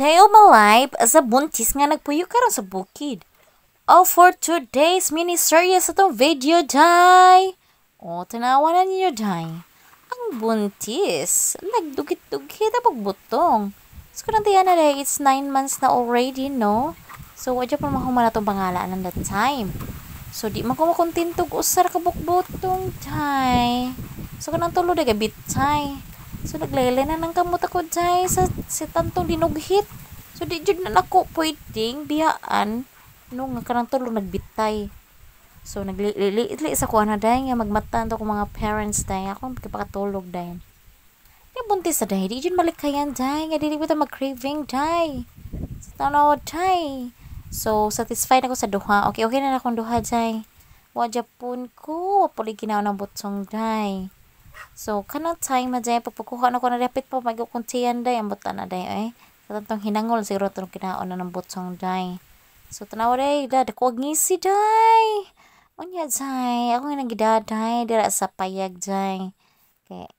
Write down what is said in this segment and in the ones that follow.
Day of my life as a buntis nga nagpuyo karon sa bukid. Oh, for today's mini-series itong video, day. O, tanawanan niyo, day. Ang buntis, nagdugit-dugit na pagbutong. So, kung tiyan na, day, it's 9 months na already, no? So, wadya pa mahuman na itong pangalaan ng that time. So, di man ko makontintog usar ka bukbutong, day. So, kanang tulo, day, gabit, day. So, naglaylay na ng kamot ako, day, sa tantong dinughit. So, di jud na nako pwedeng biyaan nung nga kanang tulo nagbitay. So, naglili sa kuha na, day, nga magmatan to ko mga parents, day. Ako, magkipakatulog, day. Yung buntis sa day, di jud malikayan, day. Nga, di ko mag-craving, day. Sa tanaw, day. So, satisfied ako sa duha. Okay na akong duha, day. Wajapon ko, wapuli ginawa ng butsong, day. So, kanang time na day, pagpakuha na ko na repit po, magkukuntiyan, day. Ang buta na, day, eh. Sa tantong hinangol, siguro itong kinaon na ng butsong, day. So, tanawa, day, dako ngisi, day. Unya, day. Ako yung nagidaday, dira sa payag, day. Okay.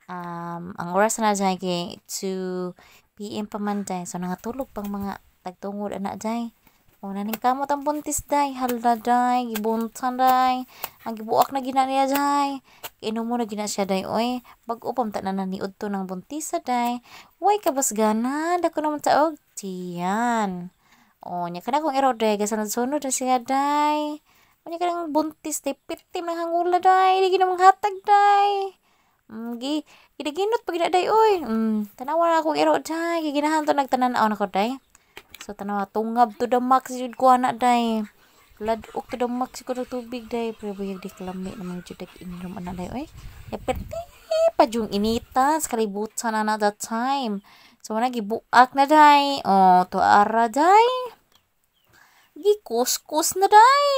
Ang oras na, day, kay 2 PM pa man, day. So, nangatulog pang mga tagtungod, anak, day. O, naning kamot ang buntis, day. Hala, day. Gibuntan, day. Ang gibuak na gina niya, day. Inom mo na gina siya, day. Oy, bag-upam ta na naniod to ng buntisa, day. Way, kabas gana. Dako naman taog. Tiyan. O, niya ka na kong iro, day. Kasunod-sunod na siya, day. O, niya ka ng buntis, day. Pitim ng hangula, day. Di ginamang hatag, day. Gidaginot pag day, oy. Tanawa na akong iro, day. Giginahan to nagtanan na ako, day. So, tanawa, tungab to the max, yun ko anak, day. Ladok to the max, ko na tubig, day. Pero buyag di kalami naman yun, day. Ininom, anak, day, oy. Peti pa yung inita, sa kalibutan na that time. So, gibuak na, day. O, to ara, day. Gikuskus na, day.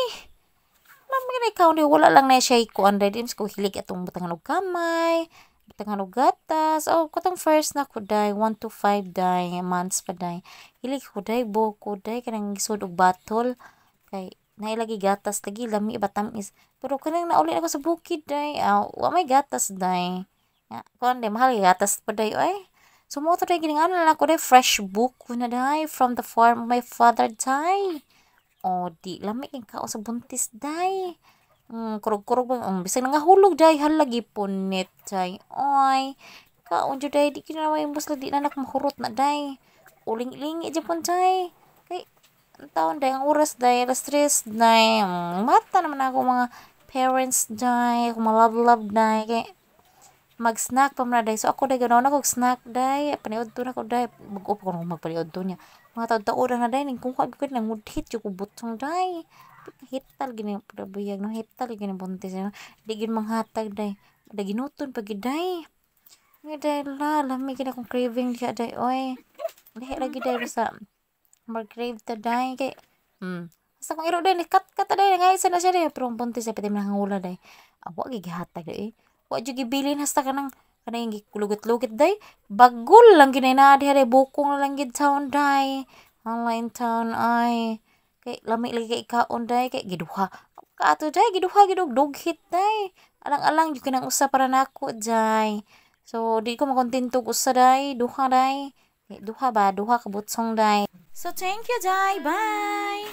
Namin na ikaw, day. Wala lang na siya ikuan, day. Dims ko hilig atong batangan og kamay. Batangan og gatas. Oh, kutang first na ko, day. 1 to 5, day. Months pa, day. Hilig ko, day. Buko, day. Kanang gisod og batol. Kay, nailagi gatas. Lagi, lami, batamis. Pero kanang nauli ako sa bukid, day. Wa may gatas, day. Kuan, day. Mahal gatas pa, day. Ay. Sumoto, day. Giningan na lang ko, day. Fresh buko na, day. From the farm of my father, day. O, di. Lami king kao sa buntis, day. Kurog-kurog ba? Bisag nangahulog, day. Halagi punit, day. Oy. Kaon dyan, day. Di kinaway mas di na mahurot na, day. Uling-ilingi dyan po, day. Kay, ang taon, day. Ang oras, day. Alas 3, day. Mata naman ako mga parents, day. Kung malove-love, day. Kay, mag-snack pa muna, day. So, ako, day. Ganoon ako snack, day. Paniod to na ako, day. Mag-up ko nung magpaniod to niya. Mga taon-taon na, day. Kung kag ko nang mudhit, yung kubutong, day. Hital gini probiyag no hital gini buntis no di gid manghatag day da ginuton pag day nga day la lami gid akong craving diha day oy diha lagi day sa more crave ta day kay sa kong iro day ni kat day nga isa na siya day pero ang buntis ay pati nangangula day awa gid gihatag day wa jud gibilin hasta kanang gikulugot-lugot day bagol lang ginay na diha day bukong lang gid town day online town ay kay lami lagi kay ikaon, day kay giduha kaato, day giduha gidugdughit, day alang-alang yung kinang usa para nako, day so di ko makontentog usa, day duha, day duha ba duha ka butsong, day so thank you, day bye.